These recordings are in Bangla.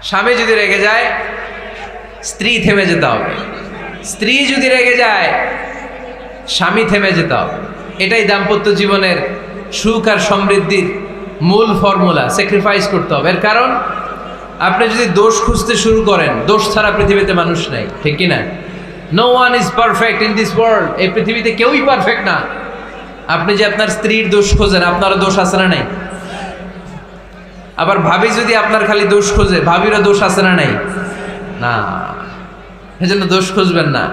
স্বামী যদি রেগে যায় স্ত্রী থেমে যেতে হবে, স্ত্রী যদি রেগে যায় স্বামী থেমে যেতে হবে। এটাই দাম্পত্য জীবনের সুখ আর সমৃদ্ধির মূল ফর্মুলা। স্যাক্রিফাইস করতে হবে। এর কারণ আপনি যদি দোষ খুঁজতে শুরু করেন, দোষ ছাড়া পৃথিবীতে মানুষ নাই, ঠিক কি না? No one is perfect in this world. এই পৃথিবীতে কেউই পারফেক্ট না। আপনি যে আপনার স্ত্রীর দোষ খোঁজেন, আপনারও দোষ আছে না নাই? আবার ভাবি যদি আপনার খালি দোষ খোঁজে, ভাবিরও দোষ আছে না নাই? না, এজন্য দোষ খুঁজবেন না,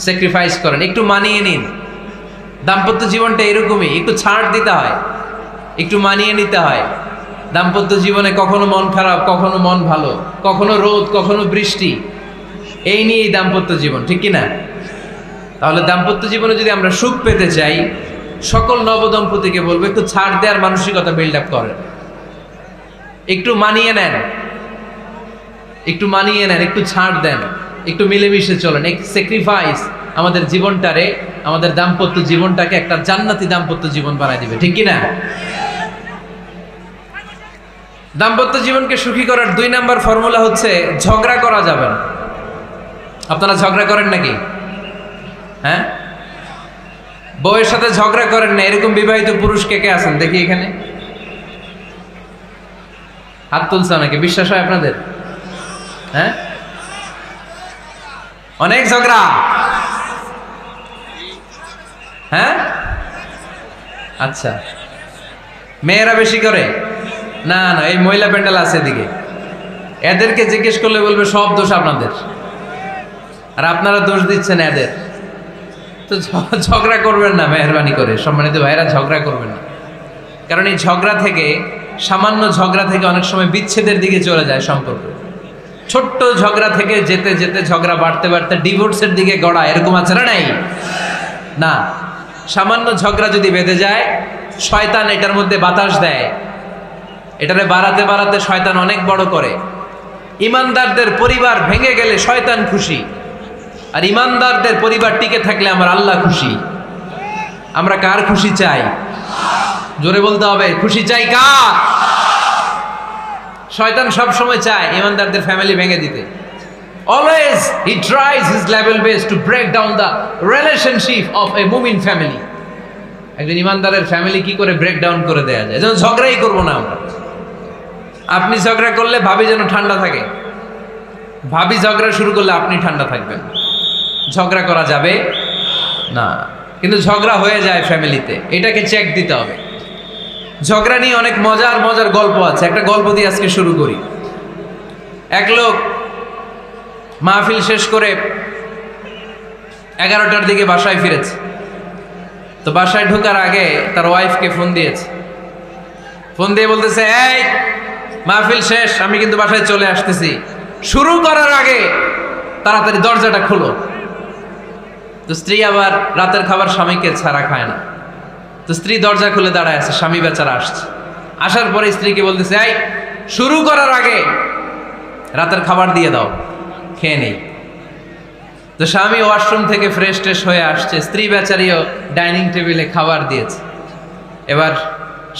স্যাক্রিফাইস করেন, একটু মানিয়ে নিন। দাম্পত্য জীবনটা এরকমই, একটু ছাড় দিতে হয়, একটু মানিয়ে নিতে হয়। দাম্পত্য জীবনে কখনো মন খারাপ, কখনো মন ভালো, কখনো রোদ, কখনো বৃষ্টি, এই নিয়েই দাম্পত্য জীবন, ঠিক কি না? তাহলে দাম্পত্য জীবনে যদি আমরা সুখ পেতে চাই, সকল নবদম্পতিকে বলবো একটু ছাড় দেওয়ার মানসিকতা বিল্ড আপ করেন, একটু মানিয়ে নেন, একটু মানিয়ে নেন, একটু ছাড় দেন, একটু মিলেমিশে চলেন। এক স্যাক্রিফাইস আমাদের জীবনটারে, আমাদের দাম্পত্য জীবনটাকে একটা জান্নাতি দাম্পত্য জীবন বানায় দিবে, ঠিক কি না? দাম্পত্য জীবনকে সুখী করার 2 নাম্বার ফর্মুলা হচ্ছে ঝগড়া করা যাবে না। আপনারা ঝগড়া করেন নাকি? হ্যাঁ, বউয়ের সাথে ঝগড়া করেন না এরকম বিবাহিত পুরুষ কে কে আছেন দেখি এখানে? হাত তুলছে নাকি? বিশ্বাস হয় আপনাদের? হ্যাঁ, অনেক ঝগড়া। হ্যাঁ, আচ্ছা, মেয়েরা বেশি করে? না না, এই মহিলা প্যান্ডেল আছে এদিকে, এদেরকে জিজ্ঞেস করলে বলবে সব দোষ আপনাদের, আর আপনারা দোষ দিচ্ছেন এদের। তো ঝগড়া করবেন না, মেহরবানি করে সম্মানিত ভাইরা, ঝগড়া করবেন না। কারণ এই ঝগড়া থেকে, সামান্য ঝগড়া থেকে অনেক সময় বিচ্ছেদের দিকে চলে যায় সম্পর্ক। ছোট্ট ঝগড়া থেকে যেতে যেতে ঝগড়া বাড়তে বাড়তে ডিভোর্সের দিকে গড়া, এরকম আছে না নাই? না, সামান্য ঝগড়া যদি বেঁধে যায়, শয়তান এটার মধ্যে বাতাস দেয়, এটারে বাড়াতে বাড়াতে শয়তান অনেক বড় করে। ইমানদারদের পরিবার ভেঙে গেলে শয়তান খুশি, আর ইমানদারদের পরিবার টিকে থাকলে আমার আল্লাহ খুশি। আমরা কার খুশি চাই? জোরে বলতে হবে, খুশি চাই কার? শয়তান সব সময় চায় ইমানদারদের ফ্যামিলি ভেঙে দিতে। Always he tries his level best to break down the relationship of a মুমিন ফ্যামিলি। একজন ইমানদারের ফ্যামিলি কি করে ব্রেক ডাউন করে দেয়া যায়? যেন ঝগড়াই করবো না আমরা। আপনি ঝগড়া করলে ভাবি যেন ঠান্ডা থাকে, ভাবি ঝগড়া শুরু করলে আপনি ঠান্ডা থাকবেন। ঝগড়া করা যাবে না, কিন্তু ঝগড়া হয়ে যায় ফ্যামিলিতে, এটাকে চেক দিতে হবে। ঝগড়া নিয়ে অনেক মজার মজার গল্প আছে। একটা গল্প দিয়ে আজকে শুরু করি। এক লোক মাহফিল শেষ করে 11টার দিকে বাসায় ফিরেছে। তো বাসায় ঢোকার আগে তার ওয়াইফকে ফোন দিয়েছে। ফোন দিয়ে বলতেছে, এই মাহফিল শেষ, আমি কিন্তু বাসায় চলে আসতেছি, শুরু করার আগে তাড়াতাড়ি দরজাটা খোলো। তো স্ত্রী আবার রাতের খাবার স্বামীকে ছাড়া খায় না। তো স্ত্রী দরজা খুলে দাঁড়ায় আছে, স্বামী বেচারা আসছে। আসার পরে স্ত্রীকে বলতেছে, এই শুরু করার আগে রাতের খাবার দিয়ে দাও, খেয়ে নেই। তো স্বামী ওয়াশরুম থেকে ফ্রেশ ট্রেশ হয়ে আসছে, স্ত্রী বেচারিও ডাইনিং টেবিলে খাবার দিয়েছে। এবার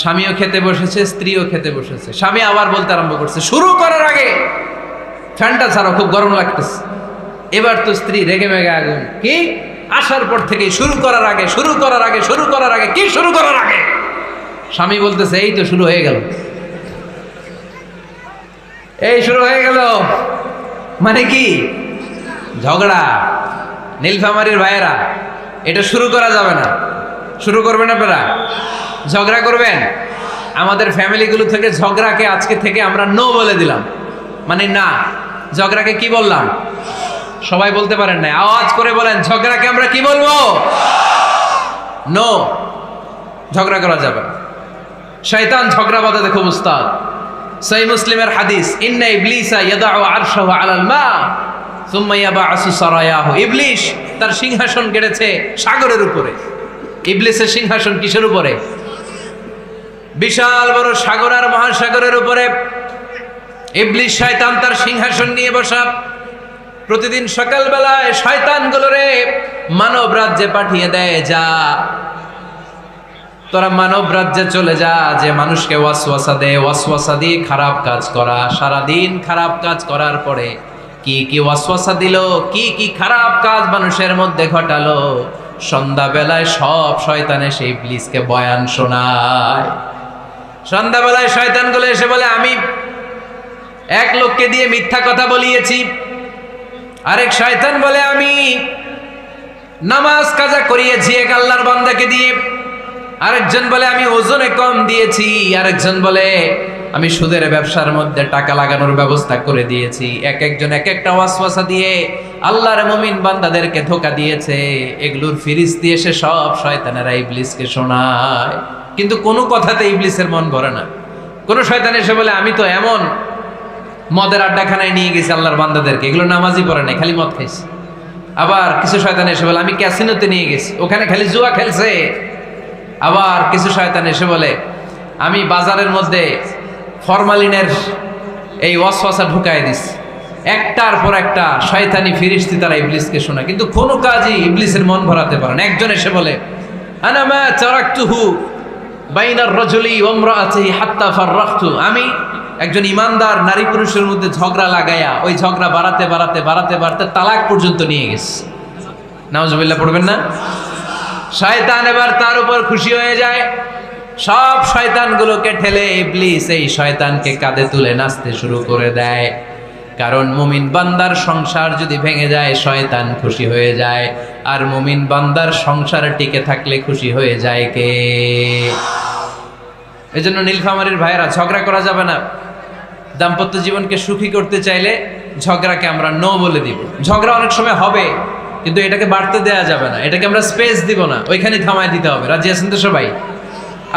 স্বামীও খেতে বসেছে, স্ত্রীও খেতে বসেছে। স্বামী আবার বলতে আরম্ভ করছে, শুরু করার আগে ফ্যানটা ছাড়ো, খুব গরম লাগতেছে। এবার তো স্ত্রী রেগে মেগে আগুন, কি আসার পর থেকে শুরু করার আগে, শুরু করার আগে, শুরু করার আগে, কি শুরু করার আগে? স্বামী বলতেছে, এই তো শুরু হয়ে গেল, এই শুরু হয়ে গেল। মানে কি? ঝগড়া। নীলফামারীর ভাইয়েরা, এটা শুরু করা যাবে না। শুরু করবেন আপনারা? ঝগড়া করবেন? আমাদের ফ্যামিলিগুলো থেকে ঝগড়াকে আজকে থেকে আমরা নো বলে দিলাম। মানে না, ঝগড়াকে কি বললাম? সবাই বলতে পারেন না, আওয়াজ করে বলেন, ঝগড়াকে আমরা কি বলবো? নো। ঝগড়া করা যাবে না। শয়তান ঝগড়া বাঁধাতে খুব উস্তাদ। সহিহ মুসলিমের হাদিস, ইন্না ইবলিসা ইয়াদাউ আরশাহু আলাল মা সুম্মা ইয়াবআসু সারায়াহু। ইবলিস তার সিংহাসন গেড়েছে সাগরের উপরে। ইবলিসের সিংহাসন কিসের উপরে? বিশাল বড় সাগর আর মহাসাগরের উপরে ইবলিস শয়তান তার সিংহাসন নিয়ে বসা। প্রতিদিন সকালবেলায় শয়তানগুলোরে মানব রাজ্যে পাঠিয়ে দেয়, যা তোরা মানব রাজ্যে চলে যা, যে মানুষকে ওয়াসওয়াসা দে, ওয়াসওয়াসা দিয়ে খারাপ কাজ করা, সারাদিন খারাপ কাজ করার পরে কি কি ওয়াসওয়াসা দিল, কি কি খারাপ কাজ মানুষের মধ্যে ঘটালো, সন্ধ্যাবেলায় সব শয়তানে সেই ইবলিসকে বয়ান শোনায়। সন্ধ্যাবেলায় শয়তানগুলো এসে বলে, আমি এক লোককে দিয়ে মিথ্যা কথা বলিয়েছি। আরেক শয়তান বলে, আমি নামাজ কাজা করিয়েছি এক আল্লাহর বান্দাকে দিয়ে। আরেকজন বলে, আমি ওজনে কম দিয়েছি। আরেকজন বলে, আমি সুদের ব্যবসার মধ্যে টাকা লাগানোর ব্যবস্থা করে দিয়েছি। এক একজন এক একটা ওয়াসওয়াসা দিয়ে আল্লাহর মুমিন বান্দাদেরকে ধোঁকা দিয়েছে। এগুলোর ফিরিস্তি এসে সব শয়তানেরা ইবলিসকে শোনায়, কিন্তু কোনো কথাতে ইবলিসের মন ভরে না। কোনো শয়তান এসে বলে, আমি তো এমন মদের আড্ডাখানায় নিয়ে গেছি আল্লাহর বান্দাদেরকে, এগুলো নামাজই পড়ে নাই, খালি মদ খাইছে। আবার কিছু শয়তান এসে বলে, আমি ক্যাসিনোতে নিয়ে গেছি, ওখানে খালি জুয়া খেলছে। আবার কিছু শয়তান এসে বলে, আমি বাজারের মধ্যে ফরমালিনের এই ওয়াসওয়াসা ঢুকায় দিছি। একটার পর একটা শয়তানি ফিরিস্তি তারা ইবলিসকে শোনায়, কিন্তু কোনো কাজই ইবলিসের মন ভরাতে পারে না। একজন এসে বলে, আনা মা তারাকতুহু বাইনার রাজুলি ওয়া ইমরাআতিহি হাত্তা ফাররাখতু, আমি একজন ইমানদার নারী পুরুষের মধ্যে ঝগড়া লাগাইয়া ওই ঝগড়া বাড়াতে বাড়াতে বাড়াতে বাড়াতে তালাক পর্যন্ত নিয়ে গেছে। নাউজুবিল্লাহ পড়বেন না? শয়তান এবার তার উপর খুশি হয়ে যায়। সব শয়তানগুলোকে ঠেলে ইবলিস এই শয়তানকে কাঁধে তুলে নাচতে শুরু করে দেয়। কারণ মুমিন বান্দার সংসার যদি ভেঙে যায় শয়তান খুশি হয়ে যায়, আর মুমিন বান্দার সংসারে টিকে থাকলে খুশি হয়ে যায় কে? এজন্য নীলফামারীর ভাইয়েরা, ঝগড়া করা যাবে না। দাম্পত্য জীবনকে সুখী করতে চাইলে ঝগড়াকে আমরা নো বলে দিব। ঝগড়া অনেক সময় হবে, কিন্তু এটাকে বাড়তে দেয়া যাবে না, এটাকে আমরা স্পেস দিব না, ওইখানে থামায় দিতে হবে। রাজি আছেন তো সবাই?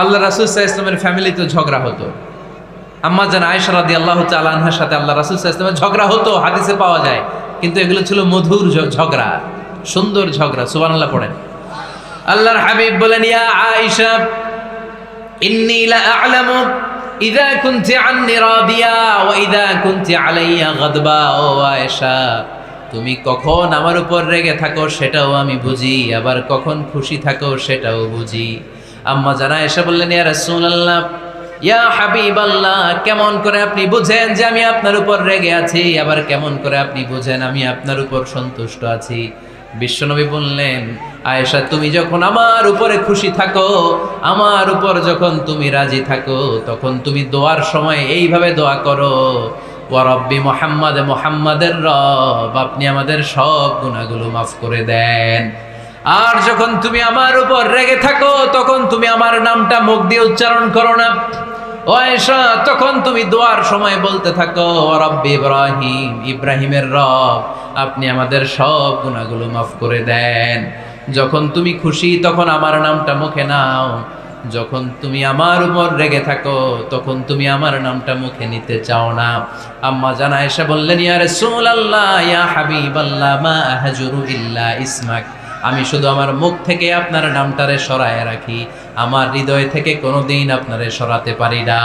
আল্লাহ রাসূল সাল্লাল্লাহু আলাইহি ওয়াসাল্লামের ফ্যামিলিতে ঝগড়া হতো। আম্মা জান আয়েশা রাদিয়াল্লাহু তাআলা আনহার সাথে আল্লাহ রাসূল সাল্লাল্লাহু আলাইহি ওয়াসাল্লামের ঝগড়া হতো, হাদিসে পাওয়া যায়। কিন্তু এগুলো ছিল মধুর ঝগড়া, সুন্দর ঝগড়া। সুবহানাল্লাহ পড়েন। আল্লাহর হাবিব বলেন, ইয়া আয়েশা ইন্নী লা আ'লামু ইযা কুনতি আন্নী রাদিয়া ওয়া ইযা কুনতি আলাইয়া গাদবা। ও আয়েশা, তুমি কখন আমার উপর রেগে থাকো সেটাও আমি বুঝি, আবার কখন খুশি থাকো সেটাও বুঝি। আম্মা জান আয়েশা বললেন, ইয়া রাসূলুল্লাহ, ইয়া হাবিবাল্লাহ, কেমন করে আপনি বুঝেন যে আমি আপনার উপর রেগে আছি, আবার কেমন করে আপনি বুঝেন আমি আপনার উপর সন্তুষ্ট আছি? বিশ্বনবী বললেন, আয়েশা, তুমি যখন আমার উপরে খুশি থাকো, আমার উপর যখন তুমি রাজি থাকো, তখন তুমি দোয়ার সময় এইভাবে দোয়া করো, ওয়া রব্বি মুহাম্মাদ, মুহাম্মাদের রব, আপনি আমাদের সব গুনাহগুলো মাফ করে দেন। আর যখন তুমি আমার উপর রেগে থাকো, তখন তুমি আমার নামটা মুখ দিয়ে উচ্চারণ করো না। ও আয়েশা, তখন তুমি দোয়ার সময় বলতে থাকো, ওয়া রব্বি ইব্রাহিম, ইব্রাহিমের রব, আপনি আমাদের সব গুনাহগুলো মাফ করে দেন। যখন তুমি খুশি তখন আমার নামটা মুখে নাও, যখন তুমি আমার উপর রেগে থাকো তখন তুমি আমার নামটা মুখে নিতে চাও না। আম্মা জান আয়েশা বললেন, ইয়া রাসূলুল্লাহ, ইয়া হাবিবাল্লাহ, মা আহজুরু ইল্লা ইসমাক, আমি শুধু আমার মুখ থেকে আপনার নামটারে সরায় রাখি, আমার হৃদয় থেকে কোনোদিন আপনারে সরাতে পারি না।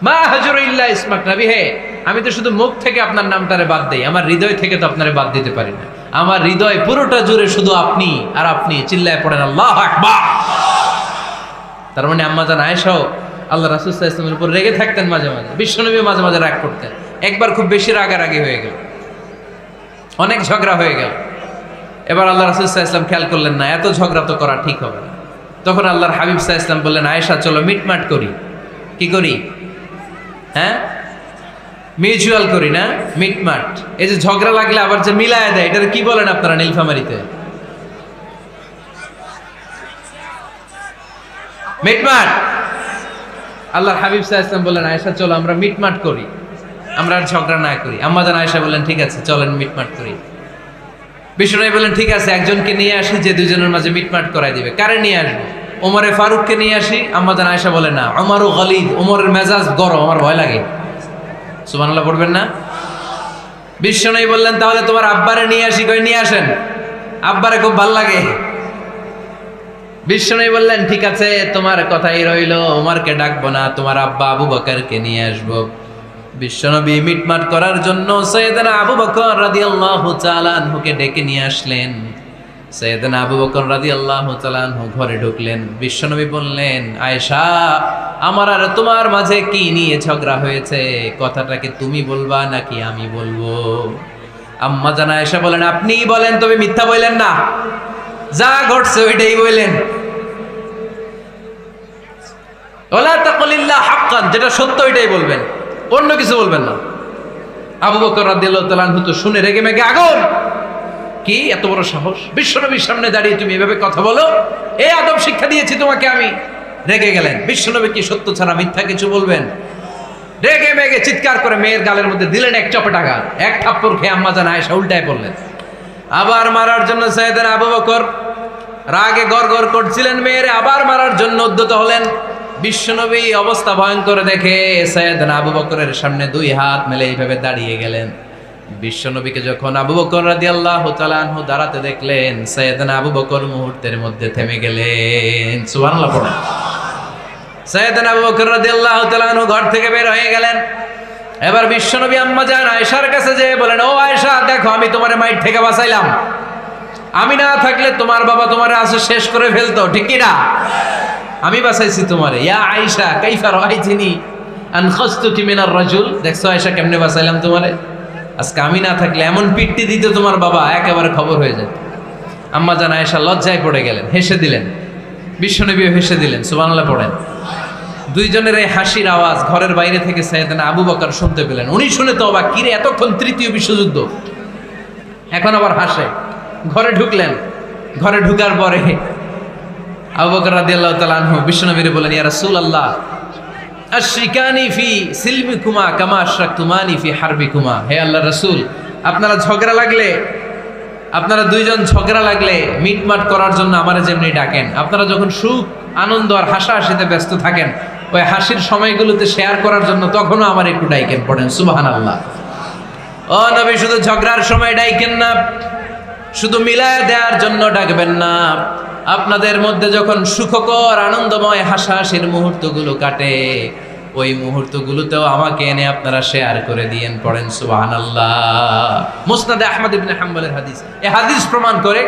মা আহজুরু ইল্লা ইসমাক, নবী হে, আমি তো শুধু মুখ থেকে আপনার নামটারে বাদ দেই, আমার হৃদয় থেকে তো আপনারে বাদ দিতে পারি না। আমার হৃদয় পুরোটা জুড়ে শুধু আপনি আর আপনি। চিল্লায় পড়েন আল্লাহু আকবার। তার মানে আম্মা জান আয়েশাও আল্লাহ রাসূল সাল্লাল্লাহু আলাইহি ওয়াসাল্লামের উপর রেগে থাকতেন মাঝে মাঝে, বিশ্বনবী মাঝে মাঝে রাগ করতেন। একবার খুব বেশি রাগারাগি হয়ে গেল, অনেক ঝগড়া হয়ে গেল। এবার আল্লাহ রাসূল সাল্লাল্লাহু আলাইহি ওয়াসাল্লাম খেয়াল করলেন না, এত ঝগড়া তো করা ঠিক হবে না। তখন আল্লাহর হাবিব সাল্লাল্লাহু আলাইহি ওয়াসাল্লাম বললেন, আয়েশা চলো মিটমাট করি। কি করি? হ্যাঁ, মিউচুয়াল করি না, মিটমাট। এই যে ঝগড়া লাগলে আবার যে মিলায় দেয়, এটার কি বলেন আপনারা নীলফামারীতে? মিটমাট। আল্লাহর হাবিব সাল্লাল্লাহু আলাইহি ওয়াসাল্লাম বললেন, আয়েশা চলো আমরা মিটমাট করি, আমরা আর ঝগড়া না করি। আম্মা জান আয়েশা বললেন, ঠিক আছে চলেন মিটমাট করি। বিশ্বনবী বললেন, ঠিক আছে একজনকে নিয়ে আসি যে দুজনের মাঝে মিটমাট করাই দিবে। কারে নিয়ে আসবো? ওমরে ফারুককে নিয়ে আসি। আম্মা জান আয়েশা বলে, না, ওমরও গলিদ, ওমরের মেজাজ গরম, আমার ভয় লাগে। সুবহানাল্লাহ পড়বেন না? বিশ্বনবী বললেন, তাহলে তোমার আব্বারে নিয়ে আসি। কই নিয়ে আসেন, আব্বারে খুব ভাল লাগে। বিশ্বনবী বললেন, ঠিক আছে তোমার কথাই রইলো, ওমরকে ডাকবো না, তোমার আব্বা আবু বকরকে নিয়ে আসবো। বিশ্বনবী মিটমাট করার জন্য সাইয়েদনা আবু বকর রাদিয়াল্লাহু তাআলা আনহুকে ডেকে নিয়ে আসলেন। সাইয়েদনা আবু বকর রাদিয়াল্লাহু তাআলা আনহু ঘরে ঢুকলেন। বিশ্বনবী বললেন, আয়েশা, আমার আর তোমার মাঝে কি নিয়ে ঝগড়া হয়েছে? কথাটা কি তুমি বলবা নাকি আমি বলবো? আম্মা জান আয়েশা বলেন, আপনিই বলেন, তবে মিথ্যা বললেন না, যা ঘটছে ওইটাই বললেন। ওয়ালা তাকুলিল্লাহ হাক্কান, যেটা সত্য ওইটাই বলবেন, অন্য কিছু বলবেন না। আবু বকর রাদিয়াল্লাহু তাআলা আনহু তো শুনে রেগে মেগে আগুন। কি এত বড় সাহস, বিশ্বনবীর সামনে দাঁড়িয়ে তুমি এভাবে কথা বলো? এই আদব শিক্ষা দিয়েছি তোমাকে আমি। রেগে গেলেন। বিশ্বনবী কি সত্য ছাড়া মিথ্যা কিছু বলবেন? রেগে মেগে চিৎকার করে মেয়ের গালের মধ্যে দিলেন এক চপেটাঘাত। এক থাপ্পড় খেয়ে আম্মা জান আয়েশা উল্টায় পড়লেন। আবার মারার জন্য সাইয়েদনা আবু বকর রাগে গড়গড় করছিলেন, মেয়ের আবার মারার জন্য উদ্যত হলেন। বিশ্বনবী অবস্থা ভয়ঙ্কর দেখে সাইয়েদনা আবু বকরের সামনে দুই হাত মেলে এইভাবে দাঁড়িয়ে গেলেন। বিশ্বনবীকে যখন আবু বকর রাদিয়াল্লাহু তাআলা আনহু দাঁড়াতে দেখলেন, সাইয়েদনা আবু বকর মুহূর্তের মধ্যে থেমে গেলেন। সুবহানাল্লাহ পড়েন। সাইয়েদনা আবু বকর রাদিয়াল্লাহু তাআলা আনহু ঘর থেকে বের হয়ে গেলেন। এবার বিশ্বনবী আম্মা জান আয়েশার কাছে যেয়ে বলেন, ও আয়েশা, দেখো আমি তোমারে মাইর থেকে বাঁচাইলাম। আমি না থাকলে তোমার বাবা তোমারে আসে শেষ করে ফেলতো, ঠিক কি না? আমি বাঁচাইছি তোমারে। ইয়া আয়েশা কাইফা রাআইতিনি আনখাসতুকি মিনার রাজুল, দেখছো আয়েশা কেমনে বাঁচাইলাম তোমারে? আজকে আমি না থাকলে এমন পিট্টি দিত তোমার বাবা, একেবারে খবর হয়ে যেত। আম্মা জান আয়েশা লজ্জায় পড়ে গেলেন, হেসে দিলেন। বিশ্বনবীও হেসে দিলেন। সুবহানাল্লাহ পড়েন। দুইজনের এই হাসির আওয়াজ ঘরের বাইরে থেকে সাইয়েদনা আবু বকর শুনতে পেলেন। উনি শুনে তো অবাক, কিরে এতক্ষণ তৃতীয় বিশ্বযুদ্ধ, এখন আবার হাসে। ঘরে ঢুকলেন। ঘরে ঢুকার পরে আবু বকর রাদিয়াল্লাহু তাআলা আনহু বিশ্বনবীরে বলেন, ইয়া রাসূলুল্লাহ, আশরিকানি ফি সিলমিকুমা কামা আশরাকতুমানি ফি হারবিকুমা। হে আল্লাহর রাসূল, আপনারা দুইজন ঝগড়া লাগলে মিটমাট করার জন্য আমারে যেমনি ডাকেন, আপনারা যখন সুখ আনন্দ আর হাসাহাসিতে ব্যস্ত থাকেন, ওই হাসির সময়গুলোতে শেয়ার করার জন্য তখনও আমার একটু ডাইকেন। পড়েন সুবহানাল্লাহ। ও নবী, শুধু ঝগড়ার সময় ডাইকেন না, শুধু মিলায় দেওয়ার জন্য ডাকবেন না। আপনাদের মধ্যে যখন সুখকর আনন্দময় হাসাহাসির মুহূর্তগুলো কাটে, ওই মুহূর্তগুলোতেও আমাকে এনে আপনারা শেয়ার করে দিয়েন। পড়েন সুবহানাল্লাহ। মুসনাদে আহমদ ইবনে হাম্বলের হাদিস। এই হাদিস প্রমাণ করে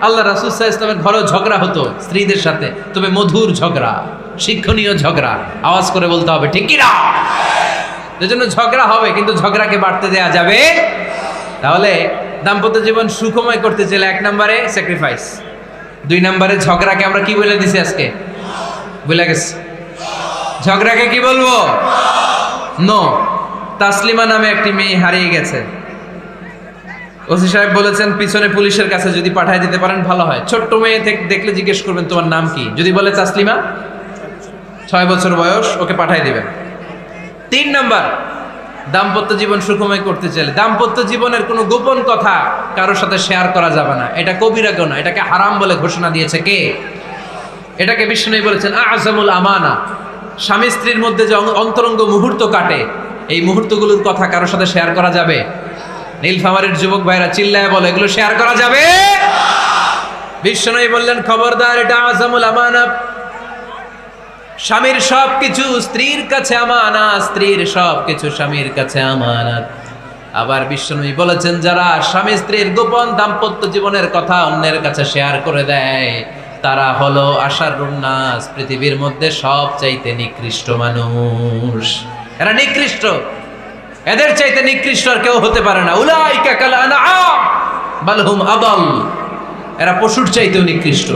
আল্লাহ রাসূল সাল্লাল্লাহু আলাইহি ওয়াসাল্লামের ঘরেও ঝগড়া হতো স্ত্রীদের সাথে, তবে মধুর ঝগড়া, শিক্ষণীয় ঝগড়া। আওয়াজ করে বলতে হবে, ঠিক কি না? এজন্য ঝগড়া হবে, কিন্তু ঝগড়াকে বাড়তে দেয়া যাবে। তাহলে দাম্পত্য জীবন সুখময় করতে চাইলে 1 নম্বরে স্যাক্রিফাইস, 2 নম্বরে ঝগড়াকে আমরা কি বলে দিছি আজকে? ভুলে গেছি। ঝগড়াকে কি বলবো? নো। তাসলিমা নামে একটি মেয়ে হারিয়ে গেছে। ওসি সাহেব বলেছেন পিছনে পুলিশের কাছে যদি পাঠিয়ে দিতে পারেন ভালো হয়। ছোট্ট মেয়ে দেখলে জিজ্ঞেস করবেন তোমার নাম কি, যদি বলে তাসলিমা, 6 বছর বয়স, ওকে পাঠিয়ে দিবেন। 3 নাম্বার, দাম্পত্য জীবন সুখময় করতে চাইলে দাম্পত্য জীবনের কোনো গোপন কথা কারোর সাথে শেয়ার করা যাবে না। এটা কবিরা গুনাহ, এটাকে হারাম বলে ঘোষণা দিয়েছে কে? এটাকে বিষ্ণু বলেছেন আযমুল আমানা। স্বামী স্ত্রীর মধ্যে যে অন্তরঙ্গ মুহূর্ত কাটে, এই মুহূর্তগুলোর কথা কারোর সাথে শেয়ার করা যাবে? নীলফামারীর যুবক ভাইরা চিল্লায় বলে, এগুলো শেয়ার করা যাবে? বিষ্ণু বললেন, খবরদার, এটা আযমুল আমানা। স্বামীর সবকিছু স্ত্রীর কাছে আমানত, স্ত্রীর সবকিছু স্বামীর কাছে আমানত। আবার বিশ্বনবী বলেছেন, যারা স্বামী স্ত্রীর গোপন দাম্পত্য জীবনের কথা অন্যের কাছে শেয়ার করে দেয়, তারা হলো আশারুন নাস, পৃথিবীর মধ্যে সবচাইতে নিকৃষ্ট মানুষ। এরা নিকৃষ্ট, এদের চাইতে নিকৃষ্ট আর কেউ হতে পারে না। উলাইকা কাল আনআম বাল হুম আদাল। এরা পশুর চাইতেও নিকৃষ্ট,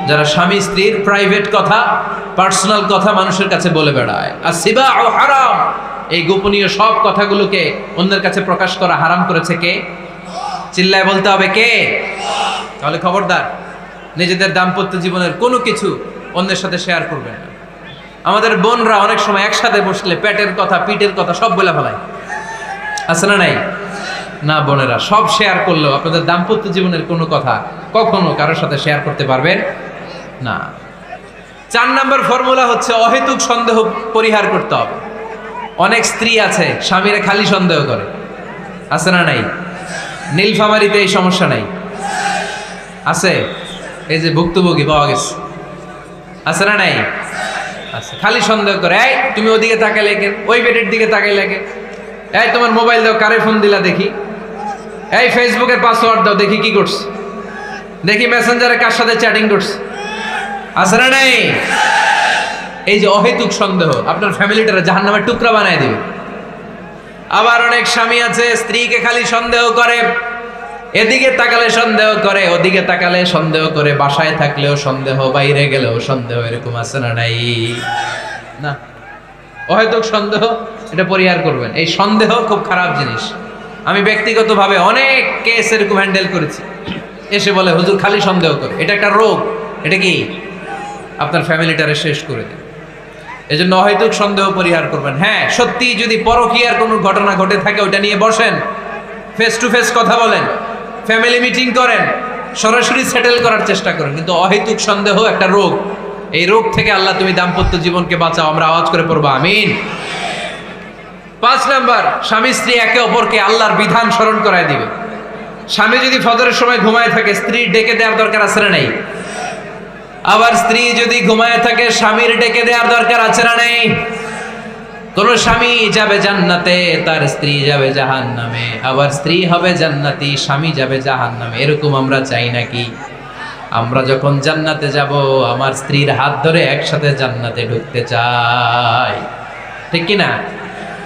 যারা স্বামী স্ত্রীর প্রাইভেট কথা, পার্সোনাল কথা মানুষের কাছে বলে বেড়ায়। আর সিবাউ হারাম, এই গোপনীয় সব কথাগুলোকে অন্যের কাছে প্রকাশ করা হারাম করেছে কে? চিল্লায় বলতে হবে কে? তাহলে খবরদার, নিজেদের দাম্পত্য জীবনের কোনো কিছু অন্যের সাথে শেয়ার করবেন না। আমাদের বোনরা অনেক সময় একসাথে বসলে পেটের কথা, পিঠের কথা সব বলে ফেলায়, আছে না নাই? না বোনেরা, সব শেয়ার করলেও আপনাদের দাম্পত্য জীবনের কোনো কথা কখনো কারোর সাথে শেয়ার করতে পারবেন না। 4 নম্বর ফর্মুলা হচ্ছে অহেতুক সন্দেহ পরিহার করতে হবে। অনেক স্ত্রী আছে স্বামীরা খালি সন্দেহ করে, আছে না নাই? নীলফামারীতে এই সমস্যা নাই, আছে? এই যে ভুক্তভোগী পাওয়া গেছে, আছে না নাই? আছে, খালি সন্দেহ করে। এই তুমি ওদিকে তাকাইলে কেন, ওই বেডের দিকে তাকাইলে কেন, এই তোমার মোবাইল দাও, কারে ফোন দিলা দেখি, এই ফেসবুকের পাসওয়ার্ড দাও দেখি কি করছে। দেখি মেসেঞ্জারে কার সাথে চ্যাটিং করছে, আছে না নাই? এই যে অহেতুক সন্দেহ আপনার ফ্যামিলিটারে জাহান্নামের টুকরা বানায় দিবে। আবার অনেক স্বামী আছে স্ত্রীকে খালি সন্দেহ করে, এদিকে তাকালে সন্দেহ করে, ওদিকে তাকালে সন্দেহ করে, বাসায় থাকলেও সন্দেহ, বাইরে গেলেও সন্দেহ, এরকম আছে না নাই? না, অহেতুক সন্দেহ এটা পরিহার করবেন। এই সন্দেহ খুব খারাপ জিনিস। আমি ব্যক্তিগতভাবে অনেক কেস এরকম হ্যান্ডেল করেছি। এসে বলে হুজুর খালি সন্দেহ করে, এটা একটা রোগ। এটা কি আপনার ফ্যামিলিটারে শেষ করে দেয়। এই জন্য অহেতুক সন্দেহ পরিহার করবেন। হ্যাঁ, সত্যি যদি পরকীয়ার কোনো ঘটনা ঘটে থাকে ওটা নিয়ে বসেন, ফেস টু ফেস কথা বলেন, ফ্যামিলি মিটিং করেন, সরাসরি সেটেল করার চেষ্টা করেন। কিন্তু অহেতুক সন্দেহ একটা রোগ। এই রোগ থেকে আল্লাহ তুমি দাম্পত্য জীবনকে বাঁচাও। আমরা আওয়াজ করে পড়বো আমিন। 5 নাম্বার, স্বামী স্ত্রী একে অপরকে আল্লাহর বিধান স্মরণ করায় দিবে। স্বামী যদি ফজরের সময় ঘুমায় থাকে, স্ত্রী ডেকে দেওয়ার দরকার আছে না নাই? আবার স্ত্রী যদি ঘুমায় থাকে, স্বামীর ডেকে দেওয়ার দরকার আছে না নাই? কোন স্বামী যাবে জান্নাতে, তার স্ত্রী যাবে জাহান্নামে। আবার স্ত্রী হবে জান্নাতি, স্বামী যাবে জাহান্নামে। এরকম আমরা চাই নাকি? আমরা যখন জান্নাতে যাব, আমার স্ত্রীর হাত ধরে একসাথে জান্নাতে ঢুকতে চাই, ঠিক কি না?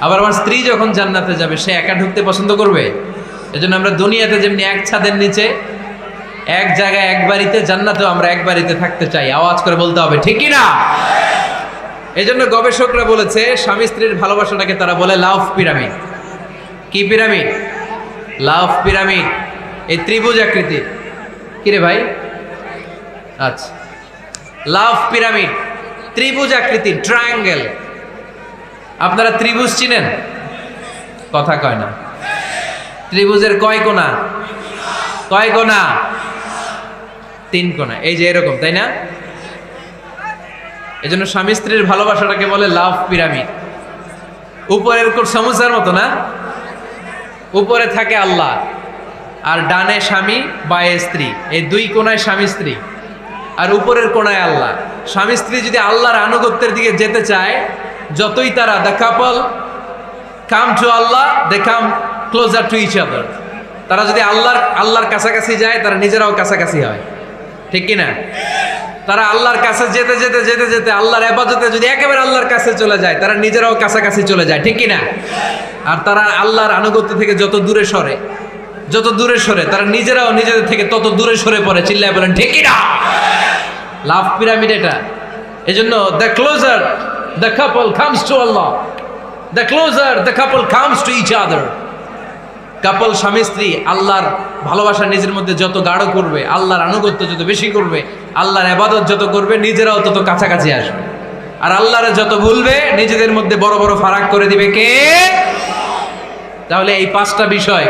আবার আমার স্ত্রী যখন জান্নাতে যাবে, সে একা ঢুকতে পছন্দ করবে? এজন্য আমরা দুনিয়াতে যেমনি এক ছাদের নিচে, এক জায়গায়, এক বাড়িতে, জান্নাতেও আমরা এক বাড়িতে থাকতে চাই। আওয়াজ করে বলতে হবে ঠিক কি না? এই জন্য গবেষকরা বলেছে স্বামী স্ত্রীর ভালোবাসাটাকে তারা বলে লাভ পিরামিড। কি পিরামিড? লাভ পিরামিড। এই ত্রিভুজ আকৃতির। কিরে ভাই? আচ্ছা, লাভ পিরামিড, ত্রিভুজ আকৃতির, ট্রায়াঙ্গেল। আপনারা ত্রিভুজ চিনেন? কথা কয় না। ত্রিভুজের কয় কোণা? কয় কোণা? 3 কোণা। এই যে এরকম, তাই না? এই জন্য স্বামী স্ত্রীর ভালোবাসাটাকে বলে লাভ পিরামিড। উপরের সমুচার মতো না, উপরে থাকে আল্লাহ, আর ডানে স্বামী, বায়ে স্ত্রী। এই 2 কোণায় স্বামী স্ত্রী, আর উপরের কোণায় আল্লাহ। স্বামী স্ত্রী যদি আল্লাহর আনুগত্যের দিকে যেতে চায়, যতই তারা, the couple come to Allah, they come closer to each other. তারা যদি আল্লাহর কাছাকাছি যায়, তারা নিজেরাও কাছাকাছি হয়, ঠিক কিনা? তারা আল্লাহর কাছে যেতে যেতে যেতে যেতে আল্লাহর ইবাদতে যদি একেবারে আল্লাহর কাছে চলে যায়, তারা নিজেরাও কাছাকাছি চলে যায়, ঠিক কিনা? আর তারা আল্লাহর আনুগত্য থেকে যত দূরে সরে, যত দূরে সরে, তারা নিজেরাও নিজেদের থেকে তত দূরে সরে পড়ে। চিল্লায় বলেন ঠিক কিনা? লাভ পিরামিড এটা। এজন্য the closer the couple comes to Allah, the closer the couple comes to each other. Couple, স্বামী স্ত্রী আল্লাহর ভালোবাসা নিজের মধ্যে যত গাঢ় করবে, আল্লাহর আনুগত্য যত বেশি করবে, আল্লাহর ইবাদত যত করবে, নিজেরাও তত কাছাকাছি আসবে। আর আল্লাহরে যত ভুলবে, নিজেদের মধ্যে বড় বড় ফারাক করে দিবে কে? তাহলে এই 5টা বিষয়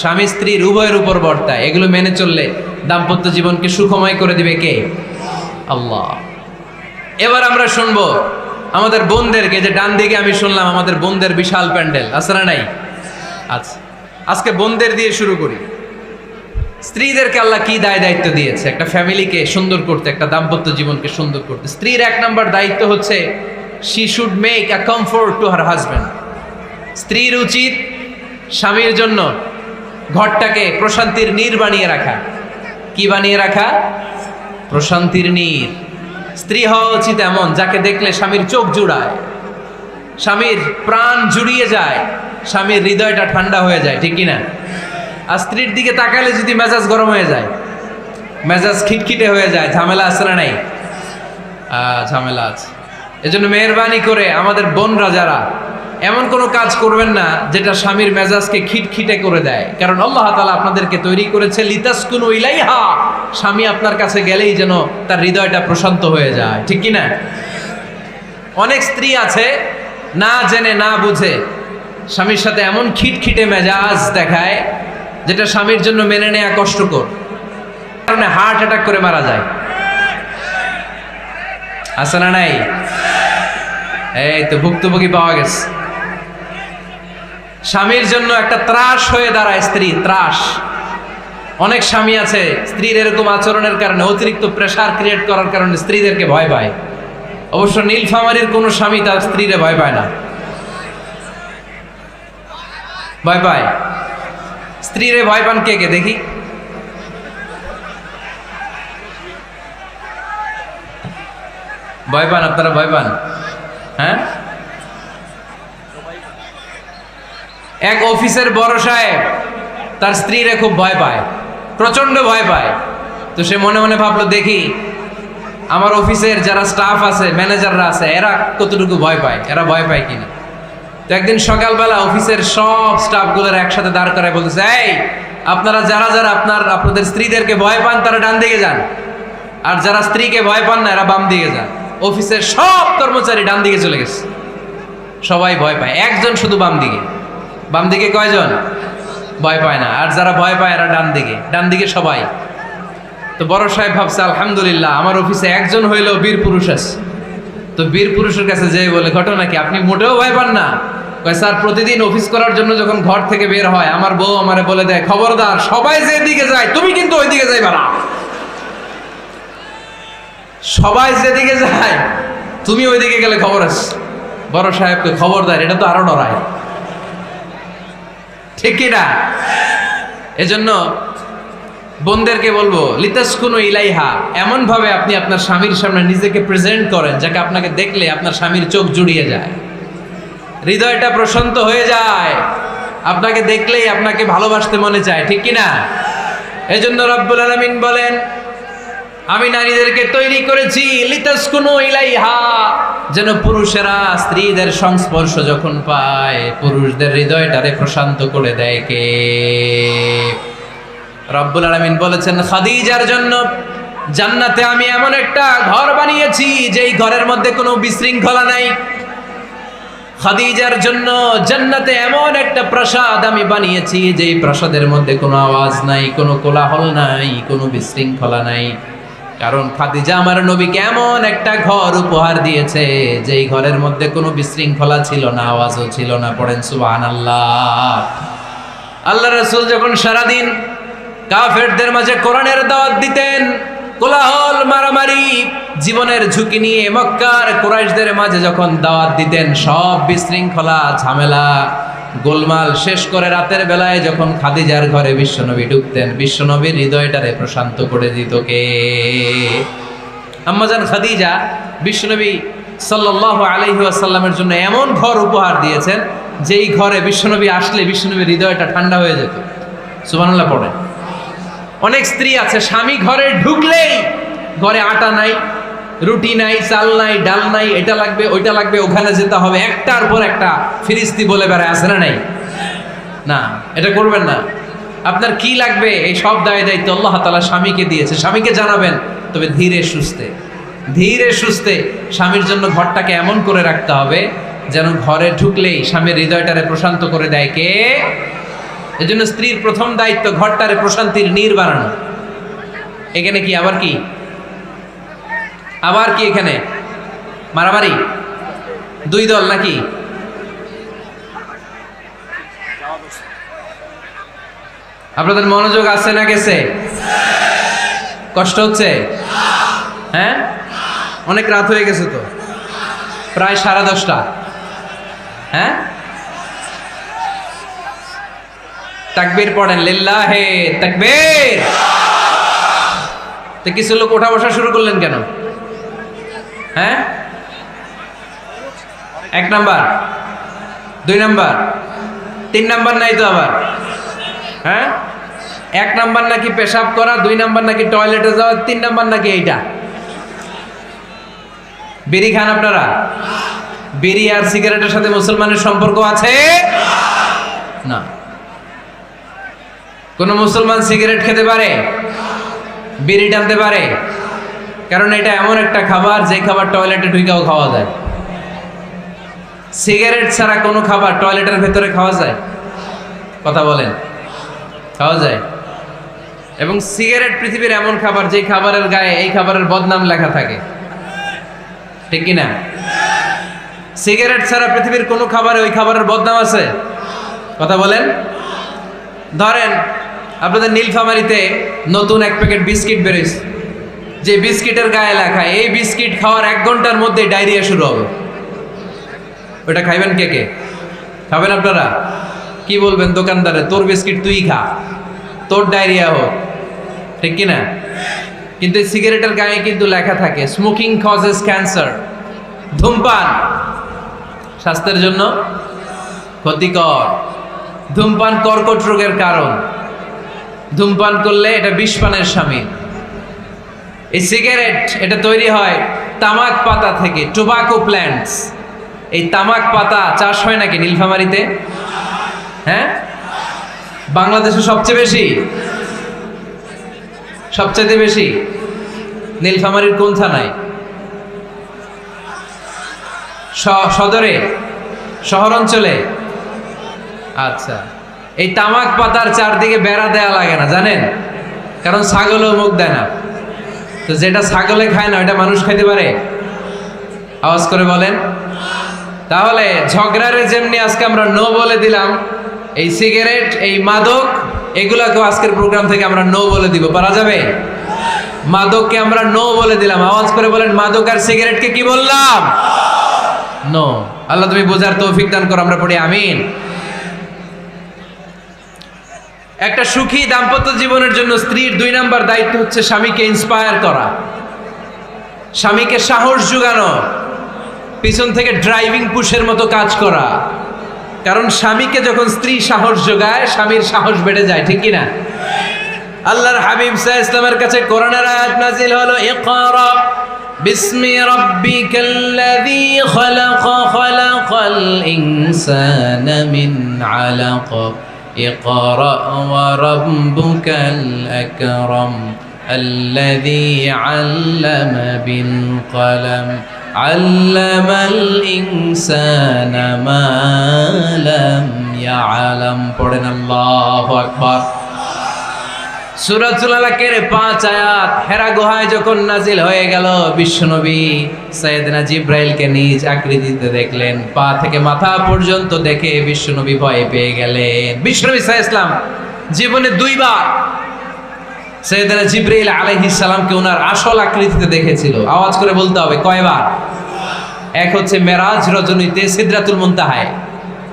স্বামী স্ত্রীর উভয়ের উপর বর্তায়। এগুলো মেনে চললে দাম্পত্য জীবনকে সুখময় করে দিবে কে? আল্লাহ। এবার আমরা শুনবো আমাদের বোনদেরকে। যে ডান দিকে আমি শুনলাম আমাদের বোনদের বিশাল প্যান্ডেল, আছে না নাই? আচ্ছা, আজকে বোনদের দিয়ে শুরু করি। স্ত্রীদেরকে আল্লাহ কি দায়িত্ব দিয়েছে একটা ফ্যামিলিকে সুন্দর করতে, একটা দাম্পত্য জীবনকে সুন্দর করতে? স্ত্রীর 1 নম্বর দায়িত্ব হচ্ছে she should make a comfort to her husband. স্ত্রীর উচিত স্বামীর জন্য ঘরটাকে প্রশান্তির নীড় বানিয়ে রাখা। কি বানিয়ে রাখা? প্রশান্তির নীড়। স্ত্রী হওয়া উচিত এমন যাকে দেখলে স্বামীর চোখ জুড়ায়, স্বামীর প্রাণ জুড়িয়ে যায়, স্বামীর হৃদয়টা ঠান্ডা হয়ে যায়, ঠিক কিনা? আর স্ত্রীর দিকে তাকালে যদি মেজাজ গরম হয়ে যায়, মেজাজ খিটখিটে হয়ে যায়, ঝামেলা আছে না নাই? ঝামেলা আছে। এজন্য মেহেরবানি করে আমাদের বোনরা যারা, এমন কোনো কাজ করবেন না যেটা স্বামীর মেজাজকে খিটখিটে করে দেয়। কারণ আল্লাহ তাআলা আপনাদেরকে তৈরি করেছে লিতাসকুনু ইলাইহা, স্বামী আপনার কাছে গেলেই যেন তার হৃদয়টা প্রশান্ত হয়ে যায়, ঠিক কিনা? অনেক স্ত্রী আছে না জেনে না বুঝে স্বামীর সাথে এমন খিটখিটে মেজাজ দেখায় যেটা স্বামীর জন্য মেনে নেওয়া কষ্টকর, কারণে হার্ট অ্যাটাক করে মারা যায়। আছে না নাই? এই তো ভুক্তভোগী পাওয়া গেছে। স্বামীর জন্য একটা ত্রাস হয়ে দাঁড়ায় স্ত্রী, ত্রাস। অনেক স্বামী আছে স্ত্রীর এরকম আচরণের কারণে, অতিরিক্ত প্রেসার ক্রিয়েট করার কারণে স্ত্রীদেরকে ভয় পায়। অবশ্য নীলফামারীর কোনো স্বামী তার স্ত্রীরে ভয় পায় না। ভয় পায়? স্ত্রীরে ভয় পান কে কে দেখি? ভয় পান আপনারা? ভয় পান? হ্যাঁ, এক অফিসের বড় সাহেব তার স্ত্রীরা খুব ভয় পায়, প্রচন্ড ভয় পায়। তো সে মনে মনে ভাবলো, দেখি আমার অফিসের যারা স্টাফ আছে, ম্যানেজাররা আছে, এরা কতটুকু ভয় পায়, এরা ভয় পায় কিনা। তো একদিন সকালবেলা অফিসের সব স্টাফগুলোর একসাথে দাঁড় করায় বলতেছে, এই আপনারা যারা যারা আপনাদের স্ত্রীদেরকে ভয় পান তারা ডান দিকে যান, আর যারা স্ত্রীকে ভয় পান না এরা বাম দিকে যান। অফিসের সব কর্মচারী ডান দিকে চলে গেছে, সবাই ভয় পায়, একজন শুধু বাম দিকে। বাম দিকে কয়জন ভয় পায় না, আর যারা ভয় পায় এরা ডান দিকে, ডান দিকে সবাই। তো বড় সাহেব ভাবছে, আলহামদুলিল্লাহ আমার অফিসে একজন হইলেও বীর পুরুষ আছে। তো বীর পুরুষের কাছে যেয়ে বলে, ঘটনা কি, আপনি মোটেও ভয় পান না? কয়, স্যার প্রতিদিন অফিস করার জন্য যখন ঘর থেকে বের হয় আমার বউ আমারে বলে দেয়, খবরদার সবাই যেদিকে যায় তুমি কিন্তু ওইদিকে যাইবা না, সবাই যেদিকে যায় তুমি ওইদিকে গেলে খবর আছে। বড় সাহেবকে খবরদার, এটা তো আরো ডরায়, ঠিক কিনা? এজন্য বোনদেরকে বলবো, লিতাসকুনু ইলাইহা, এমন ভাবে আপনি আপনার স্বামীর সামনে নিজেকে প্রেজেন্ট করেন যাকে আপনাকে দেখলে আপনার স্বামীর চোখ জুড়িয়ে যায়, হৃদয়টা প্রশান্ত হয়ে যায়, আপনাকে দেখলেই আপনাকে ভালোবাসতে মনে চায়, ঠিক কিনা? এজন্য রব্বুল আলামিন বলেন, আমি নারীদেরকে তৈরি করেছি লিতাসকুনু ইলাইহা, যেন পুরুষেরা স্ত্রীদের সংস্পর্শ যখন পায় পুরুষদের হৃদয়টারে প্রশান্ত করে দেয় কে? রব্বুল আলামিন বলেছেন, খাদিজার জন্য জান্নাতে আমি এমন একটা ঘর বানিয়েছি যেই ঘরের মধ্যে কোনো বিশৃঙ্খলা নাই। খাদিজার জন্য জান্নাতে এমন একটা প্রাসাদ আমি বানিয়েছি যেই প্রাসাদের মধ্যে কোনো আওয়াজ নাই, কোনো কোলাহল নাই, কোনো বিশৃঙ্খলা নাই। কারণ খাদিজা আমার নবীকে এমন একটা ঘর উপহার দিয়েছে যেই ঘরের মধ্যে কোনো বিশৃঙ্খলা ছিল না, আওয়াজও ছিল না। পড়েন সুবহানাল্লাহ। আল্লাহ রাসূল যখন সারাদিন কাফেরদের মাঝে কোরআনের দাওয়াত দিতেন, কোলাহল মারামারি জীবনের ঝুঁকি নিয়ে মক্কার কুরাইশদের মাঝে যখন দাওয়াত দিতেন, সব বিশৃঙ্খলা ঝামেলা গোলমাল শেষ করে রাতের বেলায় যখন খাদিজার ঘরে বিশ্বনবী ঢুকতেন, বিশ্বনবীর হৃদয়টারে প্রশান্ত করে দিত কে? আম্মাজান খাদিজা বিশ্বনবী সাল্লাল্লাহু আলাইহি ওয়াসাল্লামের জন্য এমন ঘর উপহার দিয়েছেন যেই ঘরে বিশ্বনবী আসলে বিশ্বনবীর হৃদয়টা ঠান্ডা হয়ে যেত। সুবহানাল্লাহ পড়ে। অনেক স্ত্রী আছে স্বামী ঘরে ঢুকলেই ঘরে আটা নাই, রুটি নাই, চাল নাই, ডাল নাই, এটা লাগবে ওইটা লাগবে, ওখানে যেতে হবে, একটার পর একটা ফিরিস্তি বলে বেড়ায়, আছে না নাই? না, এটা করবেন না। আপনার কি লাগবে এই সব দায় দায়িত্ব আল্লাহ তাআলা স্বামীকে দিয়েছে, স্বামীকে জানাবেন। তবে ধীরে সুস্থে, ধীরে সুস্থে স্বামীর জন্য ঘরটাকে এমন করে রাখতে হবে যেন ঘরে ঢুকলেই স্বামীর হৃদয়টারে প্রশান্ত করে দেয় কে? এজন্য স্ত্রীর প্রথম দায়িত্ব ঘরটারে প্রশান্তির নীড় বানানো। এখানে কি আবার কি এখানে মারামারি? দুই দল নাকি? আপনাদের মনোযোগ আছে না গেছে? কষ্ট হচ্ছে? হ্যাঁ, অনেক রাত হয়ে গেছে তো, প্রায় 10:30। হ্যাঁ, তাকবীর পড়েন, লিল্লাহে তাকবীর। তো কিছু লোক ওঠা বসা শুরু করলেন কেন? হ্যাঁ, 1 নাম্বার, 2 নাম্বার, 3 নাম্বার নাই তো আবার? হ্যাঁ, 1 নাম্বার নাকি পেশাব করা, 2 নাম্বার নাকি টয়লেটে যাওয়া, 3 নাম্বার নাকি এইটা। বিড়ি খান আপনারা? বিড়ি আর সিগারেটের সাথে মুসলমানের সম্পর্ক আছে না। কোন মুসলমান সিগারেট খেতে পারে, বিড়ি টানতে পারে? কারণ এটা এমন একটা খাবার যে খাবার টয়লেটে ঢুকেও খাওয়া যায়। সিগারেট ছাড়া কোনো খাবার টয়লেটের ভেতরে খাওয়া যায়? কথা বলেন, খাওয়া যায়? এবং সিগারেট পৃথিবীর এমন খাবার যে খাবারের গায়ে এই খাবারের বদনাম লেখা থাকে, ঠিক কিনা? সিগারেট ছাড়া পৃথিবীর কোনো খাবারে ওই খাবারের বদনাম আছে? কথা বলেন। ধরেন আপনাদের নীলফামারীতে নতুন 1 প্যাকেট বিস্কিট বেরিয়েছে, যে বিস্কিটের গায়ে লেখা এই বিস্কিট খাওয়ার 1 ঘন্টার মধ্যে ডায়রিয়া শুরু হবে। ওটা খাইবেন কে কে? খাবেন আপনারা? কি বলবেন দোকানদারে, তোর বিস্কিট তুই খা, তোর ডায়রিয়া হোক, ঠিক কিনা? কিন্তু এই সিগারেটের গায়ে কিন্তু লেখা থাকে স্মোকিং কজেস ক্যান্সার, ধূমপান স্বাস্থ্যের জন্য ক্ষতিকর, ধূমপান কর্কট রোগের কারণ, ধূমপান করলে এটা বিষপানের শামিল। এই সিগারেট এটা তৈরি হয় তামাক পাতা থেকে, টোবাকো প্ল্যান্টস। এই তামাক পাতা চাষ হয় নাকি নীলফামারীতে? হ্যাঁ, বাংলাদেশে সবচেয়ে বেশি, সবচেয়ে বেশি নীলফামারীর কোন থানায়? সদরে, শহর অঞ্চলে। আচ্ছা, এই তামাক পাতার চারদিকে বেড়া দেয়া লাগে না জানেন? কারণ ছাগলও মুখ দেয় না। তো যেটা ছাগলে খায় না ওটা মানুষ খাইতে পারে? আওয়াজ করে বলেন। তাহলে ঝগড়ারে যেমনি আজকে আমরা নো বলে দিলাম, এই সিগারেট, এই মাদক, এগুলাকেও আজকের প্রোগ্রাম থেকে আমরা নো বলে দিব। পারা যাবে? মাদককে আমরা নো বলে দিলাম। আওয়াজ করে বলেন, মাদক আর সিগারেটকে কি বললাম? নো। আল্লাহ তুমি বোঝার তৌফিক দান করো, আমরা পড়ি আমিন। একটা সুখী দাম্পত্য জীবনের জন্য স্ত্রীর 2 নাম্বার দায়িত্ব হচ্ছে স্বামীকে ইন্সপায়ার করা, স্বামীকে সাহস যোগানো, পিছন থেকে ড্রাইভিং পুশের মতো কাজ করা। কারণ স্বামীকে যখন স্ত্রী সাহস যোগায়, স্বামীর সাহস বেড়ে যায়, ঠিক কিনা? আল্লাহর হাবিব সাল্লাল্লাহু আলাইহি ওয়াসাল্লামের কাছে কোরআনের আয়াত নাযিল হলো, ইকরা বিসমি রাব্বিকাল্লাযী খালাক, খালাকাল ইনসানা মিন আলাক, ইকরা ওয়া রাব্বুকাল আকরাম আল্লাযী আল্লামা বিল কলম আল্লামাল ইনসানা মা লাম ইয়ালাম। পড়েন আল্লাহু আকবার। সূরাতুল আলাকের 5 আয়াত হেরা গুহায় যখন নাজিল হয়ে গেল, বিশ্বনবী সাইয়েদনা জিব্রাইলকে নিজ আকৃতিতে দেখলেন। পা থেকে মাথা পর্যন্ত দেখে বিশ্বনবী ভয় পেয়ে গেলেন। বিশ্বনবী সাল্লাল্লাহু আলাইহি ওয়াসাল্লাম জীবনে 2 বার সাইয়েদনা জিব্রাইল আলাইহিস সালামকে ওনার আসল আকৃতিতে দেখেছিল। আওয়াজ করে বলতে হবে কয়বার? 1 হচ্ছে মেরাজ রজনীতে সিদরাতুল মুনতাহায়,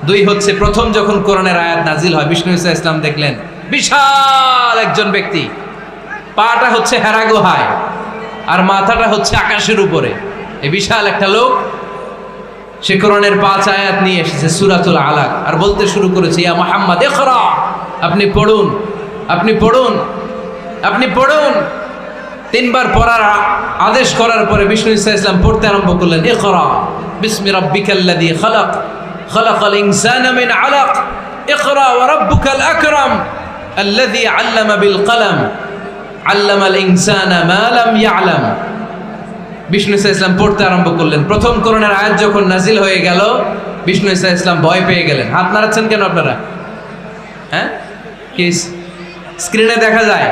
2 হচ্ছে প্রথম যখন কোরআনের আয়াত নাজিল হয়, বিষ্ণু ইসা ইসলাম দেখলেন বিশাল একজন ব্যক্তি, পাটা হচ্ছে হেরা গুহায় আর মাথাটা হচ্ছে আকাশের উপরে। এই বিশাল একটা লোক, সে কোরআনের 5 আয়াত নিয়ে এসেছে সূরাতুল আলাক, আর বলতে শুরু করেছে, ইয়া মুহাম্মদ ইকরা, আপনি পড়ুন, আপনি পড়ুন, আপনি পড়ুন। 3 বার পড়ার আদেশ করার পরে বিষ্ণু ইসা ইসলাম পড়তে আরম্ভ করলেন, ইকরা বিসমি রাব্বিকাল্লাযী খালাক, খালাকাল ইনসানা মিন আলাক, ইকরা ওয়া রাব্বুকাল আকরাম আল্লাযী আল্লামা বিল কলম আল্লামাল ইনসানা মা লাম ইয়ালাম। বিষ্ণু ইসা ইসলাম পড়তে আরম্ভ করলেন। প্রথম কোরআনের আয়াত যখন নাজিল হয়ে গেল, বিষ্ণু ইসা ইসলাম ভয় পেয়ে গেলেন। হাত নাড়াচ্ছেন কেন আপনারা? হ্যাঁ, কি স্ক্রিনে দেখা যায়?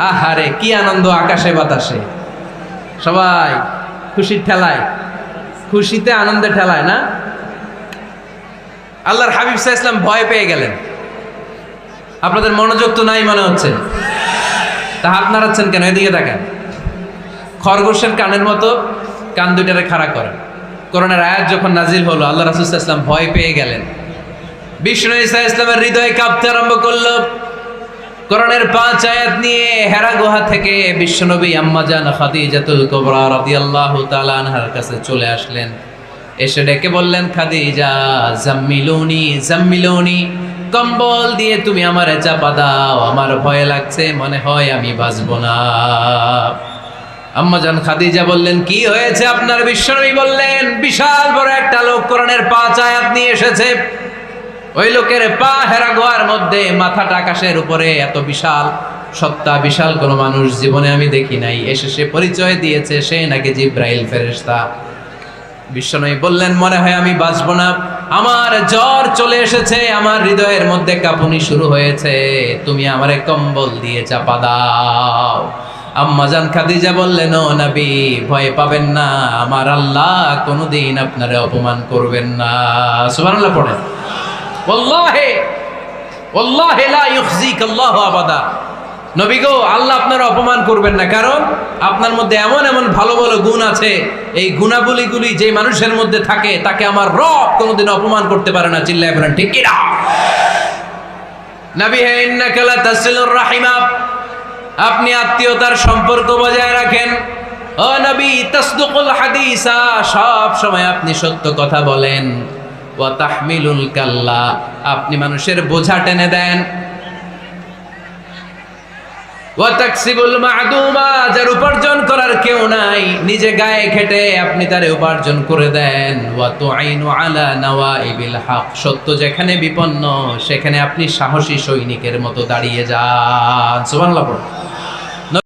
আহারে কি আনন্দ, আকাশে বাতাসে সবাই খুশির ঠেলায়, খুশিতে আনন্দে ঠেলায় না? আল্লাহর হাবিব সাল্লাল্লাহু আলাইহি ওয়াসাল্লাম ভয় পেয়ে গেলেন। আপনাদের মনোযোগ তো নাই মনে হচ্ছে, তা হাত নাড়াচ্ছেন কেন? এদিকে দেখেন, খরগোশের কানের মতো কান দুইটারে খাড়া করেন। কোরআনের আয়াত যখন নাজিল হলো, আল্লাহ রাসূল সাল্লাল্লাহু আলাইহি ওয়াসাল্লাম ভয় পেয়ে গেলেন। বিষ্ণু ইসা ইসলামের হৃদয় কাঁপতে আরম্ভ করলো। কোরআনের 5 আয়াত নিয়ে হেরা গুহা থেকে বিশ্বনবী আম্মা জান খাদিজাতুল কুবরা রাদিয়াল্লাহু তাআলা আনহার কাছে চলে আসলেন। এসে ডেকে বললেন, খাদিজা জাম্মিলুনি জাম্মিলুনি, কম্বল দিয়ে তুমি আমারে চাপা দাও, আমার ভয় লাগছে, মনে হয় আমি বাঁচবো না। আম্মা জান খাদিজা বললেন, কি হয়েছে আপনার? বিশ্বনবী বললেন, বিশাল বড় একটা লোক কোরআনের 5 আয়াত নিয়ে এসেছে। ওই লোকের পা হেরা গুহার মধ্যে, মাথাটা আকাশের উপরে, এত বিশাল সত্তা, বিশাল কোনো মানুষ জীবনে আমি দেখি নাই। এসে সে পরিচয় দিয়েছে সে নাকি জিব্রাইল ফেরেশতা। বিশ্বনবী বললেন, মনে হয় আমি বাঁচবো না, আমার জ্বর চলে এসেছে, আমার হৃদয়ের মধ্যে কাঁপুনি শুরু হয়েছে, তুমি আমারে কম্বল দিয়ে চাপা দাও। আম্মা জান খাদিজা বললেন, ও নবী ভয় পাবেন না, আমার আল্লাহ কোনোদিন আপনারে অপমান করবেন না। সুবহানাল্লাহ পড়েন। ওয়াল্লাহি ওয়াল্লাহি লা ইউখজিকাল্লাহু আবাদা। নবী গো, আল্লাহ আপনারা অপমান করবেন না, কারণ আপনার মধ্যে এমন এমন ভালো ভালো গুণ আছে, এই গুণাবলীগুলি যে মানুষের মধ্যে থাকে তাকে আমার রব কোনোদিন অপমান করতে পারে না। চিল্লায় বলেন ঠিক কি না? নবী হে, ইন্নাকা লা তাসিলুর রাহিমা, আপনি আত্মীয়তার সম্পর্ক বজায় রাখেন। ও নবী, তাসদুকুল হাদিসা, সব সময় আপনি সত্য কথা বলেন। ওয়া তাহমিলুল কাল্লা, আপনি মানুষের বোঝা টেনে দেন। ওয়া তাকসিবুল মা'দুমা, যার উপার্জন করার কেউ নাই, নিজে গায়ে খেটে আপনি তারে উপার্জন করে দেন। ওয়া তুআইনু আলা নাওয়াইবিল হক, সত্য যেখানে বিপন্ন সেখানে আপনি সাহসী সৈনিকের মতো দাঁড়িয়ে যান। সুবহানাল্লাহ।